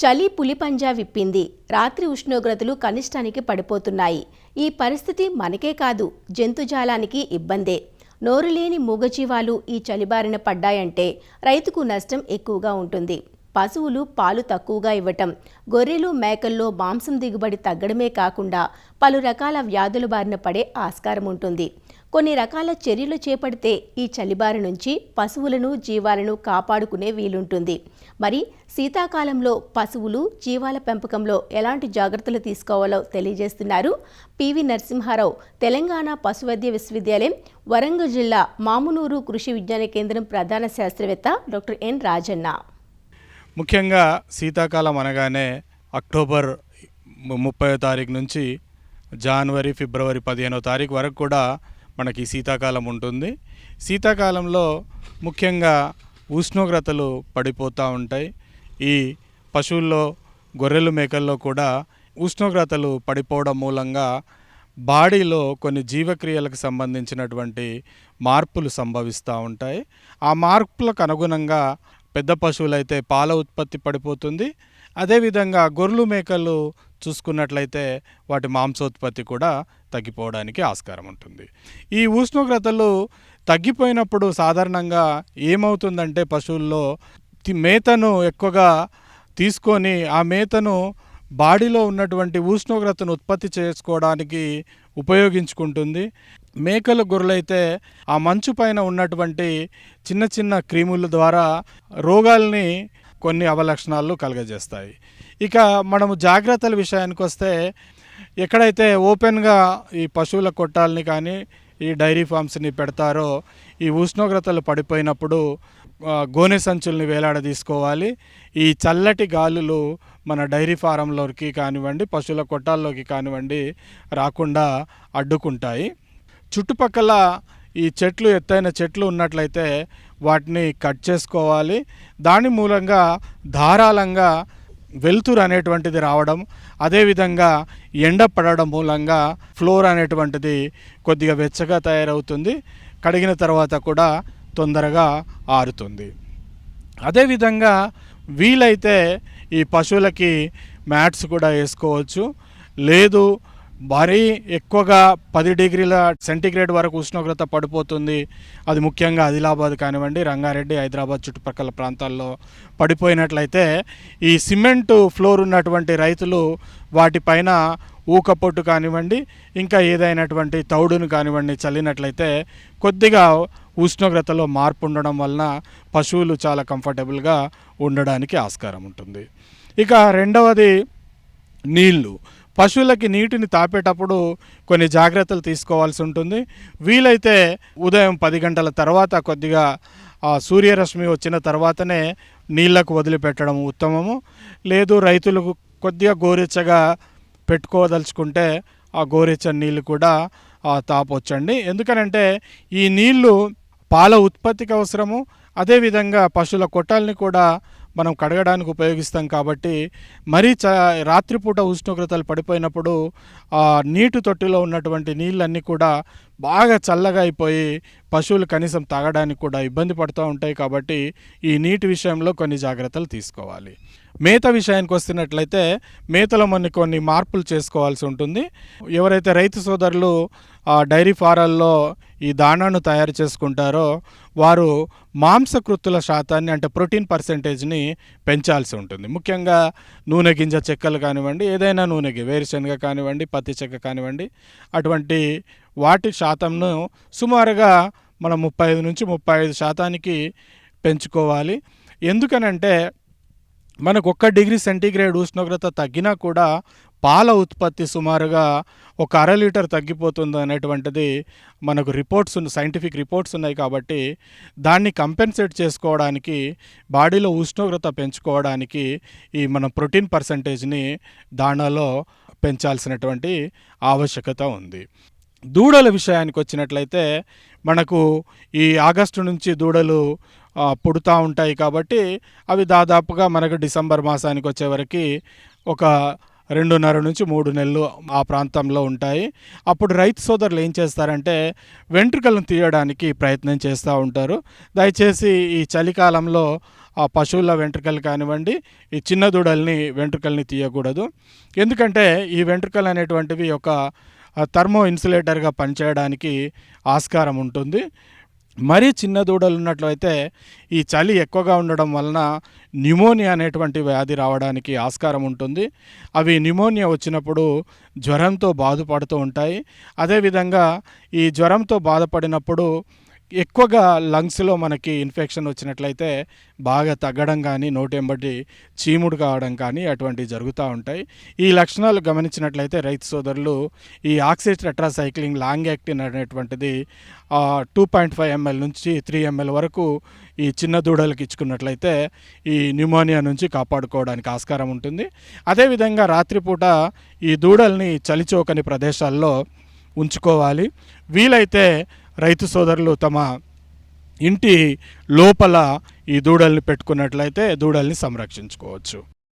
చలి పులిపంజా విప్పింది. రాత్రి ఉష్ణోగ్రతలు కనిష్టానికి పడిపోతున్నాయి. ఈ పరిస్థితి మనకే కాదు, జంతుజాలానికి ఇబ్బందే. నోరులేని మూగజీవాలు ఈ చలిబారిన పడ్డాయంటే రైతుకు నష్టం ఎక్కువగా ఉంటుంది. పశువులు పాలు తక్కువగా ఇవ్వటం, గొర్రెలు మేకల్లో మాంసం దిగుబడి తగ్గడమే కాకుండా పలు రకాల వ్యాధుల బారిన పడే ఆస్కారం ఉంటుంది. కొన్ని రకాల చర్యలు చేపడితే ఈ చలిబారి నుంచి పశువులను జీవాలను కాపాడుకునే వీలుంటుంది. మరి శీతాకాలంలో పశువులు జీవాల పెంపకంలో ఎలాంటి జాగ్రత్తలు తీసుకోవాలో తెలియజేస్తున్నారు పివి నరసింహారావు, తెలంగాణ పశువైద్య విశ్వవిద్యాలయం, వరంగల్ జిల్లా మామునూరు కృషి విజ్ఞాన కేంద్రం ప్రధాన శాస్త్రవేత్త డాక్టర్ ఎన్ రాజన్న. ముఖ్యంగా శీతాకాలం అనగానే అక్టోబర్ 30వ తారీఖు నుంచి జనవరి, ఫిబ్రవరి 15వ తారీఖు వరకు కూడా మనకి శీతాకాలం ఉంటుంది. శీతాకాలంలో ముఖ్యంగా ఉష్ణోగ్రతలు పడిపోతూ ఉంటాయి. ఈ పశువుల్లో, గొర్రెలు, మేకల్లో కూడా ఉష్ణోగ్రతలు పడిపోవడం మూలంగా బాడీలో కొన్ని జీవక్రియలకు సంబంధించినటువంటి మార్పులు సంభవిస్తూ ఉంటాయి. ఆ మార్పులకు అనుగుణంగా పెద్ద పశువులైతే పాల ఉత్పత్తి పడిపోతుంది. అదేవిధంగా గొర్రెలు, మేకలు చూసుకున్నట్లయితే వాటి మాంసోత్పత్తి కూడా తగ్గిపోవడానికి ఆస్కారం ఉంటుంది. ఈ ఉష్ణోగ్రతలు తగ్గిపోయినప్పుడు సాధారణంగా ఏమవుతుందంటే పశువుల్లో మేతను ఎక్కువగా తీసుకొని ఆ మేతను బాడీలో ఉన్నటువంటి ఉష్ణోగ్రతను ఉత్పత్తి చేసుకోవడానికి ఉపయోగించుకుంటుంది. మేకలు, గొర్రెలైతే ఆ మంచు పైన ఉన్నటువంటి చిన్న చిన్న క్రిముల ద్వారా రోగాల్ని కొన్ని అవలక్షణాలు కలుగజేస్తాయి. ఇక మనము జాగ్రత్తల విషయానికి వస్తే, ఎక్కడైతే ఓపెన్గా ఈ పశువుల కొట్టాలని కానీ ఈ డైరీ ఫామ్స్ని పెడతారో ఈ ఉష్ణోగ్రతలు పడిపోయినప్పుడు గోనె సంచుల్ని వేలాడదీసుకోవాలి. ఈ చల్లటి గాలులు మన డైరీ ఫారంలోకి కానివ్వండి, పశువుల కొట్టాల్లోకి కానివ్వండి రాకుండా అడ్డుకుంటాయి. చుట్టుపక్కల ఈ చెట్లు, ఎత్తైన చెట్లు ఉన్నట్లయితే వాటిని కట్ చేసుకోవాలి. దాని మూలంగా ధారాళంగా వెలుతురు అనేటువంటిది రావడం, అదేవిధంగా ఎండ పడడం మూలంగా ఫ్లోర్ అనేటువంటిది కొద్దిగా వెచ్చగా తయారవుతుంది. కడిగిన తర్వాత కూడా తొందరగా ఆరుతుంది. అదేవిధంగా వీలైతే ఈ పశువులకి మ్యాట్స్ కూడా వేసుకోవచ్చు. లేదు మరీ ఎక్కువగా 10 డిగ్రీల సెంటీగ్రేడ్ వరకు ఉష్ణోగ్రత పడిపోతుంది, అది ముఖ్యంగా ఆదిలాబాద్ కానివ్వండి, రంగారెడ్డి, హైదరాబాద్ చుట్టుపక్కల ప్రాంతాల్లో పడిపోయినట్లయితే ఈ సిమెంటు ఫ్లోర్ ఉన్నటువంటి రైతులు వాటిపైన ఊకపోట్టు కానివ్వండి, ఇంకా ఏదైనటువంటి తౌడును కానివ్వండి చల్లినట్లయితే కొద్దిగా ఉష్ణోగ్రతలో మార్పు ఉండడం వలన పశువులు చాలా కంఫర్టబుల్గా ఉండడానికి ఆస్కారం ఉంటుంది. ఇక రెండవది నీళ్లు. పశువులకి నీటిని తాపేటప్పుడు కొన్ని జాగ్రత్తలు తీసుకోవాల్సి ఉంటుంది. వీలైతే ఉదయం 10 గంటల తర్వాత కొద్దిగా సూర్యరశ్మి వచ్చిన తర్వాతనే నీళ్లకు వదిలిపెట్టడం ఉత్తమము. లేదు రైతులు కొద్దిగా గోరెచ్చగా పెట్టుకోదలుచుకుంటే ఆ గోరెచ్చని నీళ్ళు కూడా తాపొచ్చండి. ఎందుకనంటే ఈ నీళ్లు పాల ఉత్పత్తికి అవసరము. అదేవిధంగా పశువుల కొట్టాలని కూడా మనం కడగడానికి ఉపయోగిస్తాం కాబట్టి మరీ రాత్రిపూట ఉష్ణోగ్రతలు పడిపోయినప్పుడు ఆ నీటి తొట్టిలో ఉన్నటువంటి నీళ్ళన్నీ కూడా బాగా చల్లగా అయిపోయి పశువులు కనీసం తాగడానికి కూడా ఇబ్బంది పడుతూ ఉంటాయి. కాబట్టి ఈ నీటి విషయంలో కొన్ని జాగ్రత్తలు తీసుకోవాలి. మేత విషయానికి వస్తున్నట్లయితే మేతలో కొన్ని మార్పులు చేసుకోవాల్సి ఉంటుంది. ఎవరైతే రైతు సోదరులు డైరీ ఫారాల్లో ఈ దాణాను తయారు చేసుకుంటారో వారు మాంసకృత్తుల శాతాన్ని, అంటే ప్రోటీన్ పర్సెంటేజ్ని పెంచాల్సి ఉంటుంది. ముఖ్యంగా నూనె గింజ చెక్కలు కానివ్వండి, ఏదైనా నూనె వేరుశనగ కానివ్వండి, పత్తి చెక్క కానివ్వండి, అటువంటి వాటి శాతంను సుమారుగా మనం 35 నుంచి 35% పెంచుకోవాలి. ఎందుకనంటే మనకు 1 డిగ్రీ సెంటీగ్రేడ్ ఉష్ణోగ్రత తగ్గినా కూడా పాల ఉత్పత్తి సుమారుగా 1/2 లీటర్ తగ్గిపోతుంది అనేటువంటిది మనకు సైంటిఫిక్ రిపోర్ట్స్ ఉన్నాయి. కాబట్టి దాన్ని కంపెన్సేట్ చేసుకోవడానికి, బాడీలో ఉష్ణోగ్రత పెంచుకోవడానికి ఈ మనం ప్రోటీన్ పర్సంటేజ్ని దాణాలో పెంచాల్సినటువంటి ఆవశ్యకత ఉంది. దూడల విషయానికి వచ్చినట్లయితే మనకు ఈ ఆగస్టు నుంచి దూడలు పుడుతూ ఉంటాయి. కాబట్టి అవి దాదాపుగా మనకు డిసెంబర్ మాసానికి వచ్చేవరకు ఒక 2.5 నుంచి 3 నెలలు ఆ ప్రాంతంలో ఉంటాయి. అప్పుడు రైతు సోదరులు ఏం చేస్తారంటే వెంట్రుకలను తీయడానికి ప్రయత్నం చేస్తూ ఉంటారు. దయచేసి ఈ చలికాలంలో ఆ పశువుల వెంట్రుకలు కానివ్వండి, ఈ చిన్న దూడల్ని వెంట్రుకల్ని తీయకూడదు. ఎందుకంటే ఈ వెంట్రుకలు అనేటువంటివి ఒక థర్మో ఇన్సులేటర్గా పనిచేయడానికి ఆస్కారం ఉంటుంది. మరీ చిన్న దూడలు ఉన్నట్లయితే ఈ చలి ఎక్కువగా ఉండడం వలన న్యూమోనియా అనేటువంటి వ్యాధి రావడానికి ఆస్కారం ఉంటుంది. అవి న్యూమోనియా వచ్చినప్పుడు జ్వరంతో బాధపడుతూ ఉంటాయి. అదేవిధంగా ఈ జ్వరంతో బాధపడినప్పుడు ఎక్కువగా లంగ్స్లో మనకి ఇన్ఫెక్షన్ వచ్చినట్లయితే బాగా తగ్గడం కానీ, నోటెంబడి చీముడు కావడం కానీ అటువంటివి జరుగుతూ ఉంటాయి. ఈ లక్షణాలు గమనించినట్లయితే రైతు సోదరులు ఈ ఆక్సిటెట్రాసైక్లిన్ లాంగ్ యాక్టిన్ అనేటువంటిది 2.5 ml నుంచి 3 ml వరకు ఈ చిన్న దూడలకు ఇచ్చుకున్నట్లయితే ఈ న్యూమోనియా నుంచి కాపాడుకోవడానికి ఆస్కారం ఉంటుంది. అదేవిధంగా రాత్రిపూట ఈ దూడల్ని చలిచోకని ప్రదేశాల్లో ఉంచుకోవాలి. వీలైతే రైతు సోదరులు తమ ఇంటి లోపల ఈ దూడల్ని పెట్టుకున్నట్లయితే దూడల్ని సంరక్షించుకోవచ్చు.